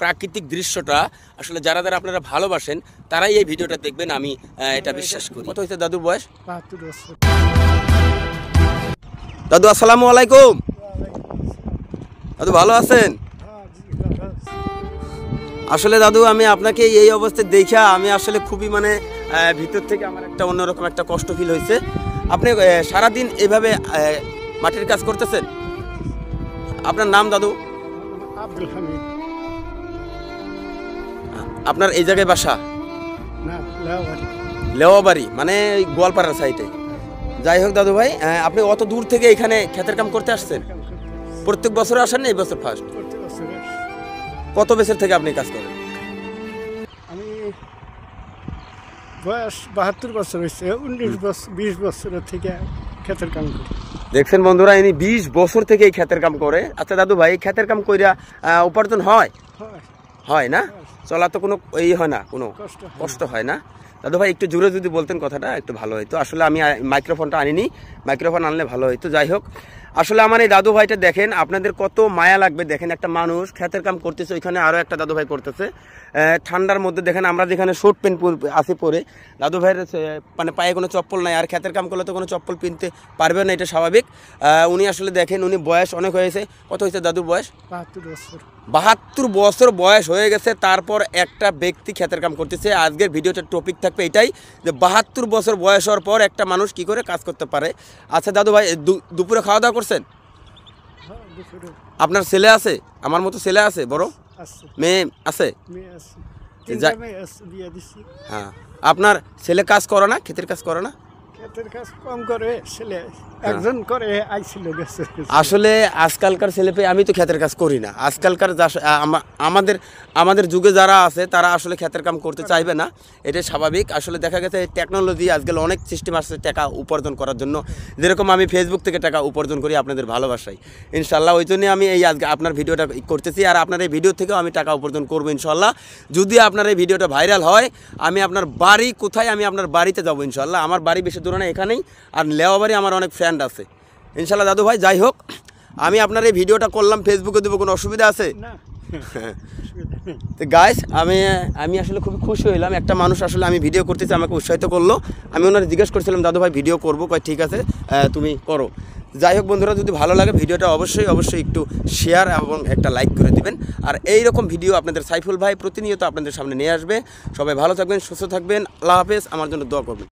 প্রাকৃতিক দৃশ্যটা আসলে যারা যারা আপনারা ভালোবাসেন তারাই এই ভিডিওটা দেখবেন, আমি এটা বিশ্বাস করি। কত হয়েছে দাদুর বয়স? 72 বছর। দাদু আসসালামু আলাইকুম। দাদু ভালো আছেন? আসলে দাদু আমি আপনাকে এই অবস্থায় দেখা আমি আসলে খুবই মানে ভিতর থেকে আমার একটা অন্যরকম একটা কষ্ট ফিল হয়েছে। আপনি সারাদিন এভাবে মাটির কাজ করতেছেন? আপনার নাম দাদু? আব্দুল হামিদ। আপনার এই জায়গায় বাসা? না, লেওয়াবাড়ি। লেওয়াবাড়ি মানে গোয়ালপাড়ার সাইডে। যাই হোক দাদু ভাই, আপনি অত দূর থেকে এখানে ক্ষেতের কাম করতে আসছেন? প্রত্যেক বছর আসেন না এই বছর ফার্স্ট? প্রত্যেক বছর আসি। কত বছর থেকে আপনি কাজ করেন? আমি বয়স 72 বছর হয়েছে। 20 বছরের থেকে ক্ষেতের কাম করি। দেখছেন বন্ধুরা, ইনি 20 বছর থেকে এই ক্ষেতের কাম করে। আচ্ছা দাদু ভাই, ক্ষেতের কাম কইরা উপার্জন হয়? হয় না? চলা তো কোনো এই হয় না, কোনো কষ্ট হয় না? দাদু ভাই একটু জোরে যদি বলতেন কথাটা একটু ভালো হইতো। আসলে আমি মাইক্রোফোনটা আনিনি, মাইক্রোফোন আনলে ভালো হইতো। যাই হোক, আসলে আমার এই দাদু ভাইটা দেখেন, আপনাদের কত মায়া লাগবে। দেখেন একটা মানুষ ক্ষেতের কাম করতেছে, ওইখানে আরও একটা দাদু ভাই করতেছে ঠান্ডার মধ্যে। দেখেন আমরা যেখানে শর্ট প্যান্ট আসি পরে, দাদু ভাইয়ের মানে পায়ে কোনো চপ্পল নাই, আর ক্ষেতের কাম করলে তো কোনো চপ্পল কিনতে পারবে না, এটা স্বাভাবিক। উনি আসলে দেখেন, উনি বয়স অনেক হয়েছে। কত হয়েছে দাদুর বয়স? 72 বছর। 72 বছর বয়স হয়ে গেছে, তারপর একটা ব্যক্তি ক্ষেতের কাম করতেছে। আজকের ভিডিওটার টপিক থাকবে এটাই যে 72 বছর বয়স হওয়ার পর একটা মানুষ কি করে কাজ করতে পারে। আচ্ছা দাদু ভাই, দুপুরে খাওয়া দাওয়া করছেন? আপনার ছেলে আছে? আমার মতো ছেলে আছে? বড় মেয়ে আছে? হ্যাঁ, আপনার ছেলে কাজ করে না? ক্ষেতের কাজ করে না? ক্ষেতের কাজ কম করে, ছেলে একজন করে, আইছিল গেছে। আসলে আজকালকার ছেলে পেয়ে, আমি তো ক্ষেতের কাজ করি না। আজকালকার আমাদের যুগে যারা আছে তারা আসলে ক্ষেতের কাম করতে চাইবে না, এটাই স্বাভাবিক। আসলে দেখা গেছে টেকনোলজি আজকাল অনেক সিস্টেম আসছে টাকা উপার্জন করার জন্য। যেরকম আমি ফেসবুক থেকে টাকা উপার্জন করি আপনাদের ভালোবাসায়, ইনশাল্লাহ। ওই জন্যই আমি এই আজকে আপনার ভিডিওটা করতেছি, আর আপনার এই ভিডিও থেকেও আমি টাকা উপার্জন করবো ইনশাল্লাহ। যদি আপনার এই ভিডিওটা ভাইরাল হয়, আমি আপনার বাড়ি কোথায়, আমি আপনার বাড়িতে যাবো ইনশাল্লাহ। আমার বাড়ি বেশি দূরে না, এখানেই। আর লেওয়াবাড়ি আমার অনেক ফ্রেন্ড আছে ইনশাল্লাহ। দাদু ভাই যাই হোক, আমি আপনার এই ভিডিওটা করলাম, ফেসবুকে দেবো, কোনো অসুবিধা আছে? তো গাইস, আমি আসলে খুবই খুশি হইলাম। একটা মানুষ আসলে আমি ভিডিও করতেছি, আমাকে উৎসাহিত করলো। আমি ওনার জিজ্ঞেস করছিলাম, দাদু ভাই ভিডিও করবো? কয় ঠিক আছে, তুমি করো। যাই হোক বন্ধুরা, যদি ভালো লাগে ভিডিওটা অবশ্যই একটু শেয়ার এবং একটা লাইক করে দিবেন। আর এই রকম ভিডিও আপনাদের সাইফুল ভাই প্রতিনিয়ত আপনাদের সামনে নিয়ে আসবে। সবাই ভালো থাকবেন, সুস্থ থাকবেন। আল্লাহ হাফেজ। আমার জন্য দোয়া করবেন।